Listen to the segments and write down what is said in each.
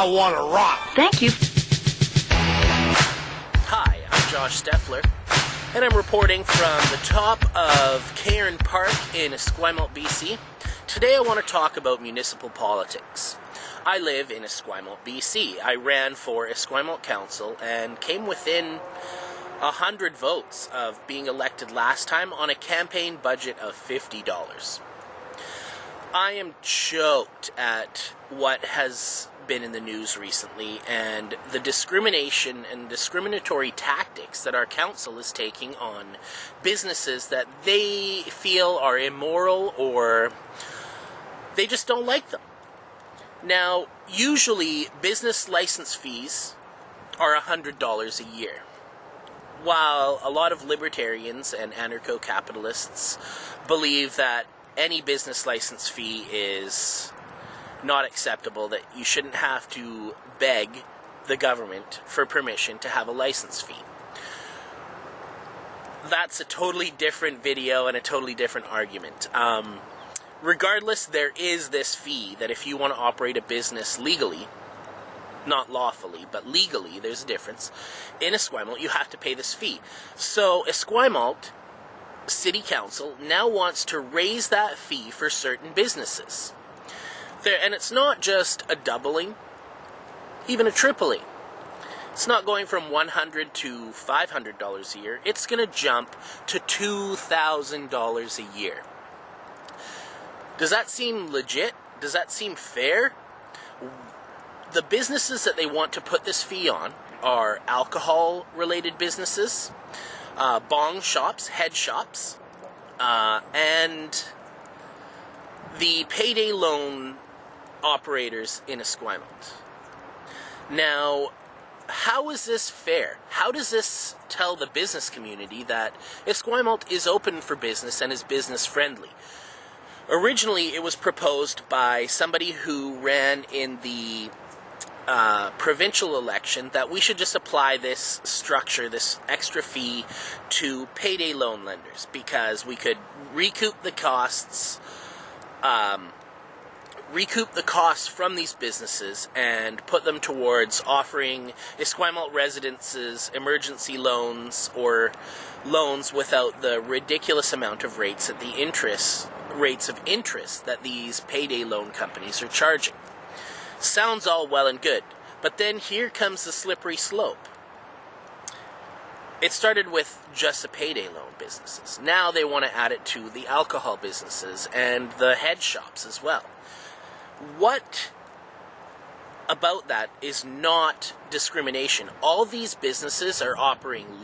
I want to rock. Thank you. Hi, I'm Josh Steffler, and I'm reporting from the top of Cairn Park in Esquimalt, BC. Today I want to talk about municipal politics. I live in Esquimalt, BC. I ran for Esquimalt Council and came within 100 votes of being elected last time on a campaign budget of $50. I am choked at what has been in the news recently and the discrimination and discriminatory tactics that our council is taking on businesses that they feel are immoral or they just don't like them. Now, usually business license fees are $100 a year. While a lot of libertarians and anarcho-capitalists believe that any business license fee is not acceptable, that you shouldn't have to beg the government for permission to have a license fee. That's a totally different video and a totally different argument. Regardless, there is this fee that if you want to operate a business legally, not lawfully, but legally, there's a difference. In Esquimalt, you have to pay this fee. So Esquimalt City Council now wants to raise that fee for certain businesses. And it's not just a doubling, even a tripling. It's not going from $100 to $500 a year. It's going to jump to $2,000 a year. Does that seem legit? Does that seem fair? The businesses that they want to put this fee on are alcohol-related businesses, bong shops, head shops, and the payday loan operators in Esquimalt. Now, how is this fair? How does this tell the business community that Esquimalt is open for business and is business-friendly? Originally, it was proposed by somebody who ran in the provincial election that we should just apply this structure, this extra fee, to payday loan lenders because we could recoup the costs from these businesses and put them towards offering Esquimalt residences emergency loans or loans without the ridiculous amount of rates of interest that these payday loan companies are charging. Sounds all well and good, but then here comes the slippery slope. It started with just the payday loan businesses. Now they want to add it to the alcohol businesses and the head shops as well. What about that is not discrimination? All these businesses are operating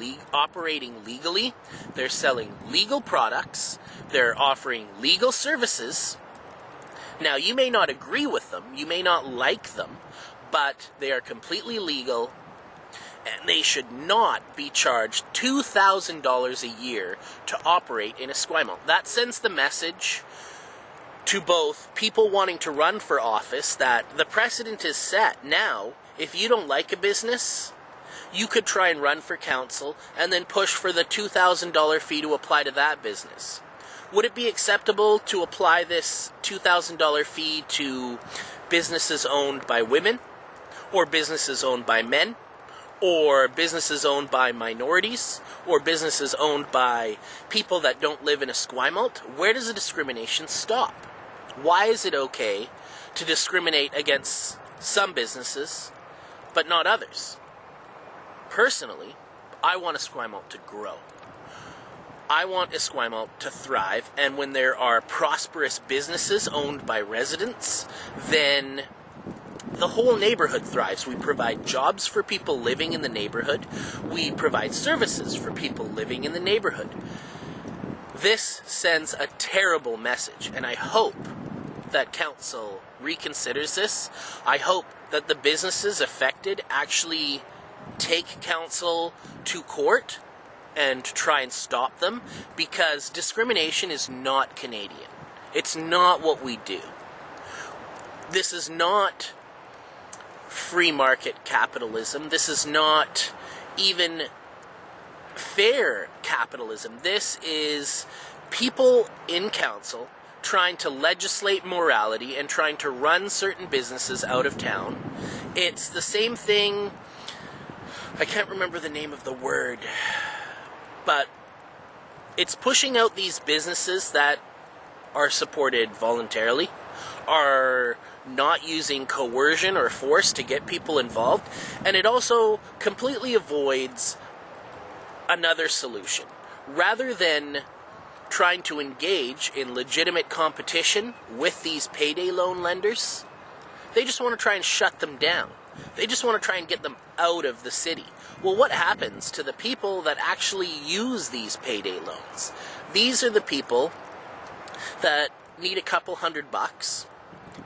legally. They're selling legal products. They're offering legal services. Now, you may not agree with them, you may not like them, but they are completely legal, and they should not be charged $2,000 a year to operate in Esquimalt. That sends the message to both people wanting to run for office that the precedent is set. Now, if you don't like a business, you could try and run for council and then push for the $2,000 fee to apply to that business. Would it be acceptable to apply this $2,000 fee to businesses owned by women, or businesses owned by men, or businesses owned by minorities, or businesses owned by people that don't live in Esquimalt? Where does the discrimination stop? Why is it okay to discriminate against some businesses, but not others? Personally, I want Esquimalt to grow. I want Esquimalt to thrive, and when there are prosperous businesses owned by residents, then the whole neighborhood thrives. We provide jobs for people living in the neighborhood. We provide services for people living in the neighborhood. This sends a terrible message, and I hope that council reconsiders this. I hope that the businesses affected actually take council to court and try and stop them, because discrimination is not Canadian. It's not what we do. This is not free market capitalism. This is not even fair capitalism. This is people in council trying to legislate morality and trying to run certain businesses out of town It's the same thing. I can't remember the name of the word, but it's pushing out these businesses that are supported voluntarily, are not using coercion or force to get people involved, and it also completely avoids another solution. Rather than trying to engage in legitimate competition with these payday loan lenders, they just want to try and shut them down. They just want to try and get them out of the city. Well, what happens to the people that actually use these payday loans? These are the people that need a couple $100,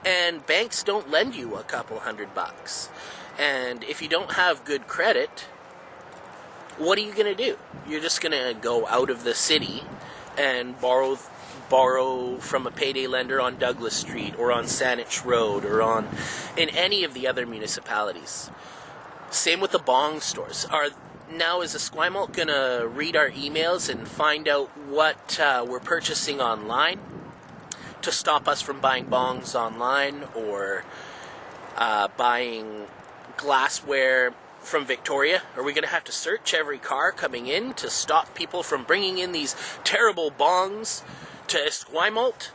and banks don't lend you a couple $100. And if you don't have good credit, what are you going to do? You're just going to go out of the city and borrow from a payday lender on Douglas Street or on Saanich Road or in any of the other municipalities. Same with the bong stores. Now is Esquimalt going to read our emails and find out what we're purchasing online to stop us from buying bongs online or buying glassware from Victoria? Are we going to have to search every car coming in to stop people from bringing in these terrible bongs to Esquimalt?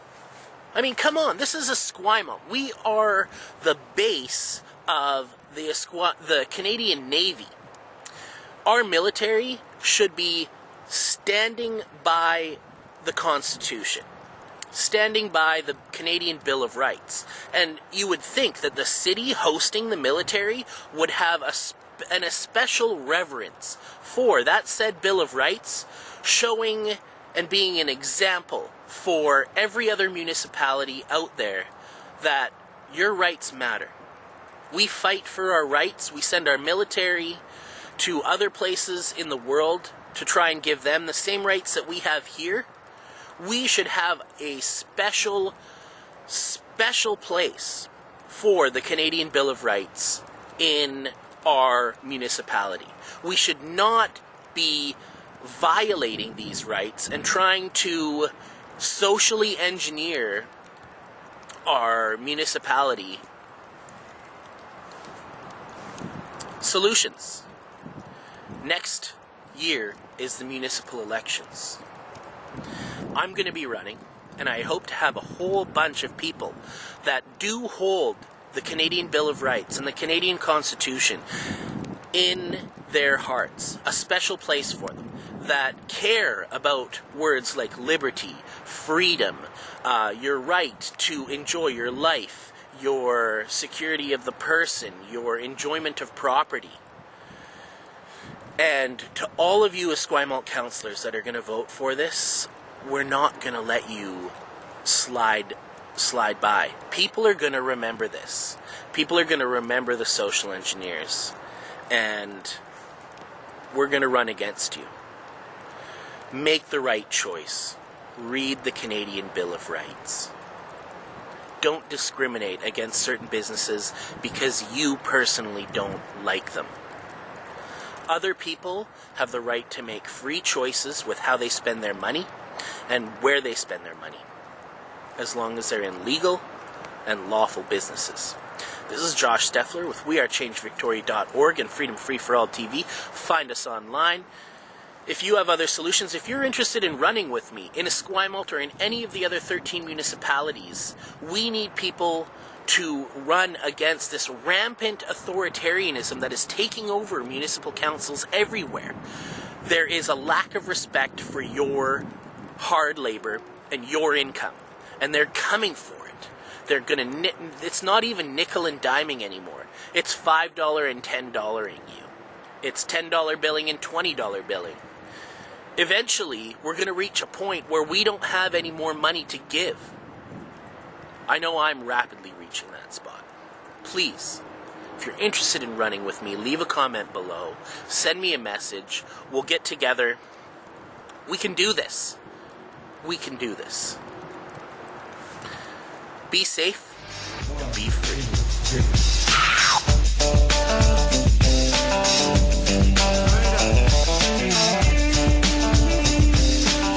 I mean, come on, this is Esquimalt. We are the base of the Canadian Navy. Our military should be standing by the Constitution, standing by the Canadian Bill of Rights. And you would think that the city hosting the military would have a special reverence for that said Bill of Rights, showing and being an example for every other municipality out there that your rights matter. We fight for our rights. We send our military to other places in the world to try and give them the same rights that we have here. We should have a special place for the Canadian Bill of Rights in our municipality. We should not be violating these rights and trying to socially engineer our municipality. Solutions. Next year is the municipal elections. I'm going to be running, and I hope to have a whole bunch of people that do hold the Canadian Bill of Rights and the Canadian Constitution in their hearts, a special place for them, that care about words like liberty, freedom, your right to enjoy your life, your security of the person, your enjoyment of property. And to all of you Esquimalt councillors that are going to vote for this, we're not going to let you slide by. People are going to remember this. People are going to remember the social engineers. And we're going to run against you. Make the right choice. Read the Canadian Bill of Rights. Don't discriminate against certain businesses because you personally don't like them. Other people have the right to make free choices with how they spend their money and where they spend their money, as long as they're in legal and lawful businesses. This is Josh Steffler with wearechange.victoria.org and Freedom Free for All TV. Find us online. If you have other solutions, if you're interested in running with me in Esquimalt or in any of the other 13 municipalities, we need people to run against this rampant authoritarianism that is taking over municipal councils everywhere. There is a lack of respect for your hard labor and your income, and they're coming for it. They're gonna it's not even nickel and diming anymore. It's $5 and $10ing you. It's $10 billing and $20 billing. Eventually, we're going to reach a point where we don't have any more money to give. I know I'm rapidly reaching that spot. Please, if you're interested in running with me, leave a comment below. Send me a message. We'll get together. We can do this. We can do this. Be safe and be free.